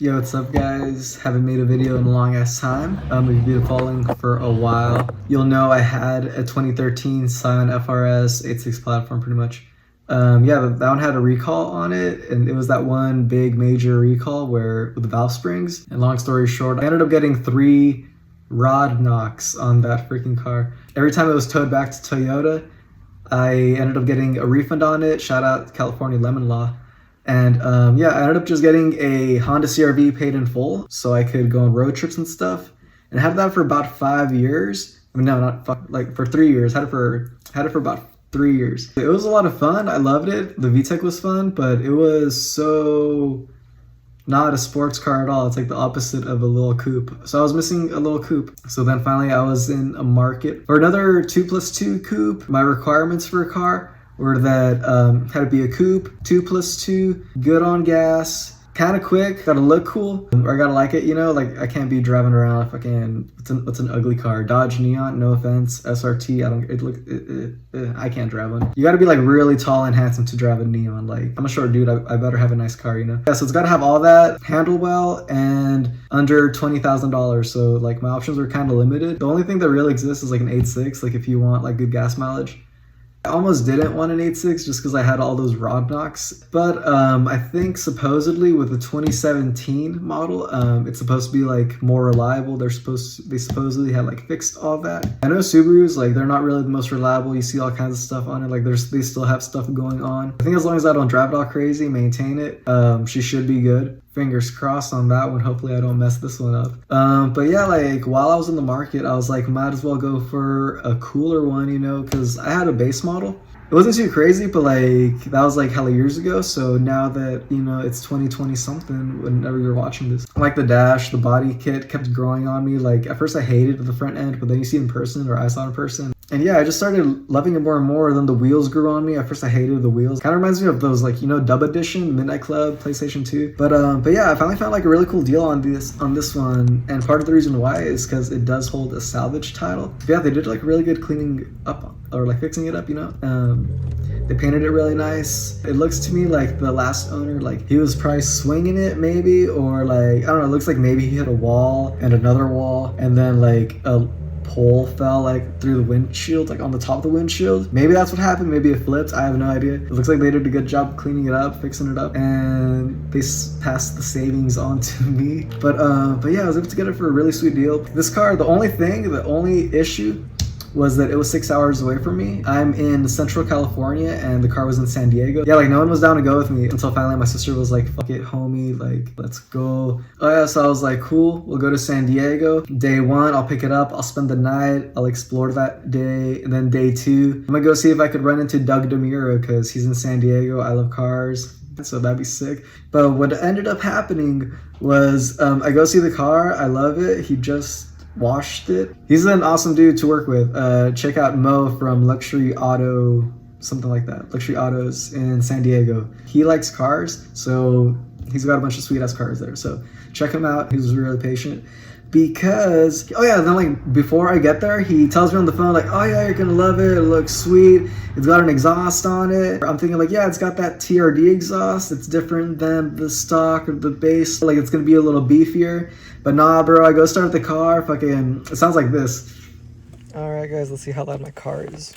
Yo, what's up guys? Haven't made a video in a long ass time. If you've been following for a while, you'll know I had a 2013 Scion FRS 86 platform pretty much. That one had a recall on it, and it was that one big major recall where with the valve springs. And long story short, I ended up getting 3 rod knocks on that freaking car. Every time it was towed back to Toyota, I ended up getting a refund on it. Shout out California Lemon Law. And I ended up just getting a Honda CR-V paid in full so I could go on road trips and stuff. And I had that for about 5 years. I mean, no, not for 3 years. Had it for about 3 years. It was a lot of fun. I loved it. The VTEC was fun, but it was so not a sports car at all. It's like the opposite of a little coupe. So I was missing a little coupe. So then finally I was in a market for another 2+2 coupe. My requirements for a car were that had to be a coupe, 2+2, good on gas, kind of quick, gotta look cool, or I gotta like it, you know, like I can't be driving around fucking, what's an ugly car, Dodge Neon, no offense, SRT, I can't drive one. You gotta be like really tall and handsome to drive a Neon. Like, I'm a short dude, I better have a nice car, you know? Yeah, so it's gotta have all that, handle well, and under $20,000, so like my options were kind of limited. The only thing that really exists is like an 8.6, like if you want like good gas mileage. I almost didn't want an 8.6 just because I had all those rod knocks, but I think supposedly with the 2017 model, it's supposed to be like more reliable. They supposedly had like fixed all that. I know Subarus, like they're not really the most reliable. You see all kinds of stuff on it, like they still have stuff going on. I think as long as I don't drive it all crazy, maintain it, she should be good. Fingers crossed on that one. Hopefully I don't mess this one up. But yeah, like while I was in the market, I was like, might as well go for a cooler one, you know, because I had a base model. It wasn't too crazy, but like that was like hella years ago. So now that, you know, it's 2020 something, whenever you're watching this, like the dash, the body kit kept growing on me. Like at first I hated the front end, but then you see it in person, or I saw it in person. And yeah, I just started loving it more and more. Then the wheels grew on me. At first I hated the wheels. Kind of reminds me of those, like, you know, Dub Edition, Midnight Club, PlayStation 2. But yeah, I finally found like a really cool deal on this one. And part of the reason why is because it does hold a salvage title. But yeah, they did like really good cleaning up, or like fixing it up, you know. They painted it really nice. It looks to me like the last owner, like he was probably swinging it maybe, or like, I don't know, it looks like maybe he hit a wall and another wall, and then like a pole fell like through the windshield, like on the top of the windshield. Maybe that's what happened. Maybe it flipped. I have no idea. It looks like they did a good job cleaning it up, fixing it up, and they passed the savings on to me. But yeah, I was able to get it for a really sweet deal. This car, the only issue was that it was 6 hours away from me. I'm in Central California and the car was in San Diego. Yeah, like no one was down to go with me until finally my sister was like, fuck it, homie, like let's go. Oh yeah, so I was like, cool, we'll go to San Diego. Day 1, I'll pick it up, I'll spend the night, I'll explore that day. And then day 2, I'm gonna go see if I could run into Doug DeMuro because he's in San Diego. I love cars, so that'd be sick. But what ended up happening was I go see the car, I love it. He just washed it. He's an awesome dude to work with. Check out Mo from Luxury Auto, something like that, Luxury Autos in San Diego. He likes cars, so he's got a bunch of sweet ass cars there, so check him out. He was really patient because, oh yeah, then like before I get there, he tells me on the phone like, oh yeah, you're gonna love it, it looks sweet, it's got an exhaust on it. I'm thinking like, yeah, it's got that TRD exhaust, it's different than the stock or the base, like it's gonna be a little beefier. But nah, bro, I go start the car, fucking, it sounds like this. All right, guys, let's see how loud my car is.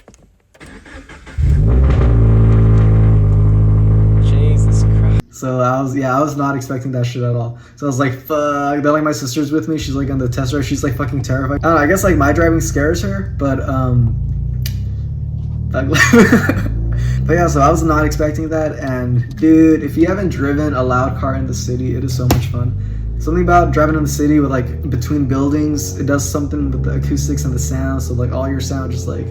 Jesus Christ. So I was not expecting that shit at all. So I was like, fuck. Then like my sister's with me, she's like on the test drive, she's like fucking terrified. I don't know, I guess like my driving scares her, but but yeah, so I was not expecting that. And dude, if you haven't driven a loud car in the city, it is so much fun. Something about driving in the city with like between buildings, it does something with the acoustics and the sound. So like all your sound just like,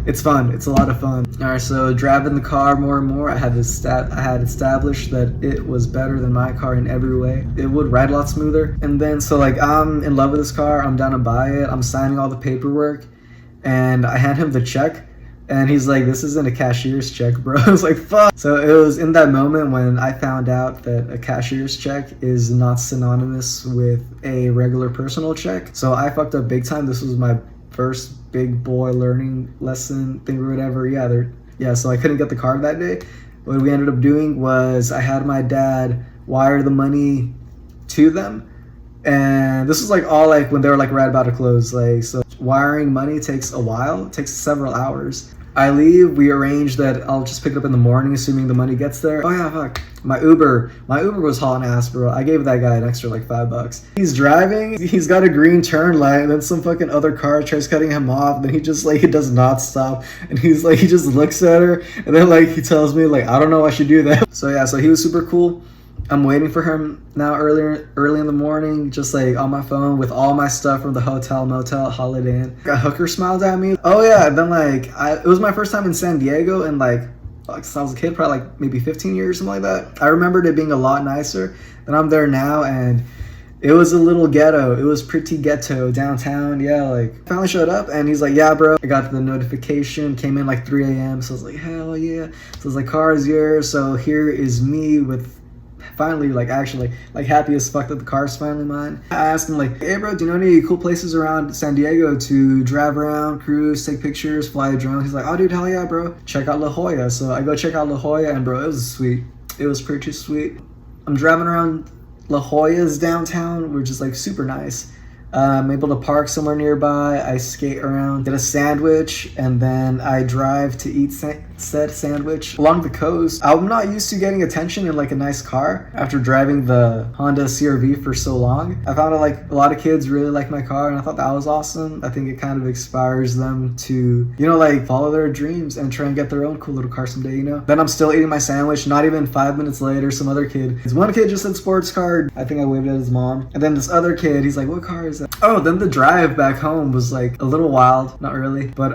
it's fun. It's a lot of fun. All right, so driving the car more and more, I had established that it was better than my car in every way. It would ride a lot smoother. And then so like I'm in love with this car. I'm down to buy it. I'm signing all the paperwork, and I hand him the check. And he's like, this isn't a cashier's check, bro. I was like, fuck. So it was in that moment when I found out that a cashier's check is not synonymous with a regular personal check. So I fucked up big time. This was my first big boy learning lesson thing or whatever. Yeah, so I couldn't get the car that day. What we ended up doing was I had my dad wire the money to them. And this was like all like when they were like right about to close. Like, so wiring money takes a while. It takes several hours. I leave, we arrange that I'll just pick it up in the morning, assuming the money gets there. Oh yeah, fuck. My Uber was hauling ass, bro. I gave that guy an extra like $5. He's driving, he's got a green turn light, and then some fucking other car tries cutting him off, and then he just like, he does not stop. And he's like, he just looks at her, and then like, he tells me like, I don't know I should do that. So yeah, so he was super cool. I'm waiting for him now early in the morning, just like on my phone with all my stuff from the hotel, motel, Holiday Inn. A hooker smiled at me. Oh yeah, and then like, it was my first time in San Diego, and like since I was a kid, probably like maybe 15 years, something like that. I remembered it being a lot nicer. And I'm there now, and it was a little ghetto. It was pretty ghetto downtown. Yeah, like finally showed up, and he's like, yeah, bro. I got the notification, came in like 3 a.m. So I was like, hell yeah. So it's like, car is yours. So here is me with finally like actually like happy as fuck that the car's finally mine. I asked him like, hey bro, do you know any cool places around San Diego to drive around, cruise, take pictures, fly a drone? He's like, oh dude, hell yeah, bro, check out La Jolla. So I go check out La Jolla, and bro, it was sweet. It was pretty sweet. I'm driving around La Jolla's downtown, which is like super nice. I'm able to park somewhere nearby. I skate around, get a sandwich, and then I drive to eat said sandwich along the coast. I'm not used to getting attention in like a nice car after driving the Honda CR-V for so long. I found out like a lot of kids really like my car, and I thought that was awesome. I think it kind of inspires them to, you know, like follow their dreams and try and get their own cool little car someday, you know? Then I'm still eating my sandwich. Not even 5 minutes later, some other kid. One kid just said sports car. I think I waved at his mom. And then this other kid, he's like, what car is that? Oh, then the drive back home was like a little wild. Not really, but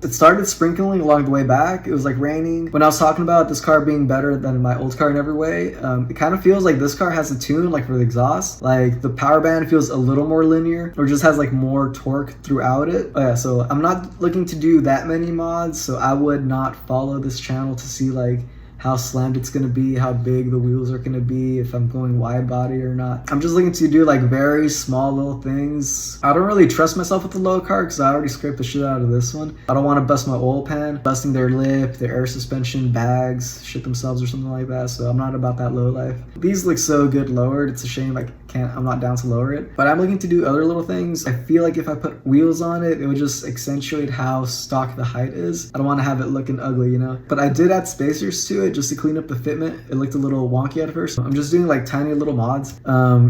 it started sprinkling along the way back. It was like raining. When I was talking about this car being better than my old car in every way, it kind of feels like this car has a tune like for the exhaust. Like the power band feels a little more linear, or just has like more torque throughout it. Oh yeah, so I'm not looking to do that many mods, so I would not follow this channel to see like how slammed it's gonna be, how big the wheels are gonna be, if I'm going wide body or not. I'm just looking to do like very small little things. I don't really trust myself with the low car because I already scraped the shit out of this one. I don't want to bust my oil pan, busting their lip, their air suspension, bags, shit themselves or something like that, so I'm not about that low life. These look so good lowered, it's a shame I'm not down to lower it. But I'm looking to do other little things. I feel like if I put wheels on it, it would just accentuate how stock the height is. I don't want to have it looking ugly, you know? But I did add spacers to it just to clean up the fitment. It looked a little wonky at first. I'm just doing like tiny little mods,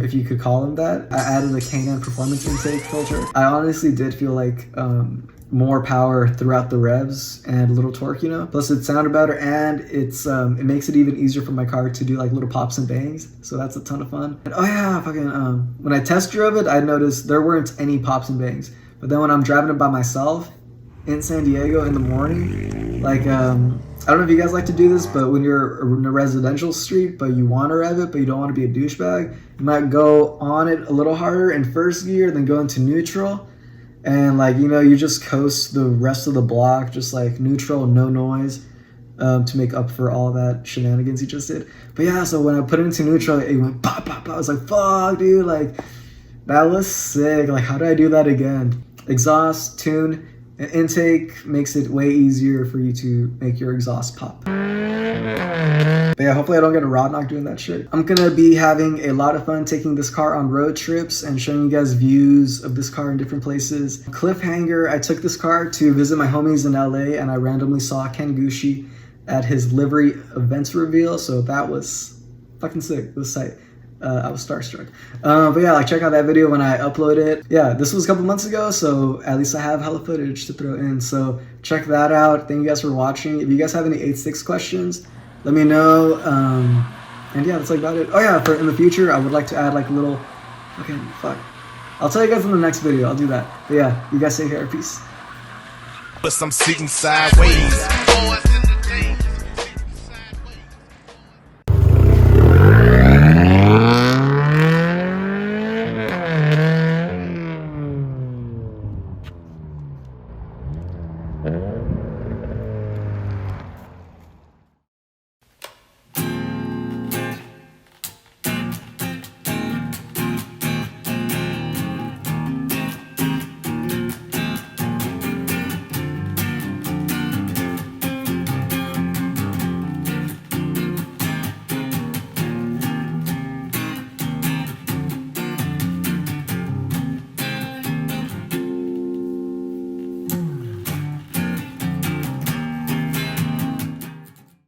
if you could call them that. I added a K&N performance intake filter. I honestly did feel like more power throughout the revs and a little torque, you know? Plus it sounded better, and it makes it even easier for my car to do like little pops and bangs, so that's a ton of fun. And oh yeah, fucking when I test drove it, I noticed there weren't any pops and bangs, but then when I'm driving it by myself in San Diego in the morning, like I don't know if you guys like to do this, but when you're in a residential street but you want to rev it but you don't want to be a douchebag, you might go on it a little harder in first gear, then go into neutral, and like, you know, you just coast the rest of the block, just like neutral, no noise, to make up for all that shenanigans you just did. But yeah, so when I put it into neutral, it went pop, pop, pop. I was like, fuck, dude, like that was sick. Like, how do I do that again? Exhaust, tune, and intake makes it way easier for you to make your exhaust pop. But yeah, hopefully I don't get a rod knock doing that shit. I'm gonna be having a lot of fun taking this car on road trips and showing you guys views of this car in different places. Cliffhanger, I took this car to visit my homies in LA, and I randomly saw Ken Gucci at his livery events reveal, so that was fucking sick. It was sight. I was starstruck. But yeah, like check out that video when I upload it. Yeah, this was a couple months ago, so at least I have hella footage to throw in. So check that out. Thank you guys for watching. If you guys have any 8.6 questions, let me know. And yeah, that's like about it. Oh yeah, for in the future, I would like to add like a little, okay, fuck. I'll tell you guys in the next video. I'll do that. But yeah, you guys stay here. Peace. But I'm sitting sideways.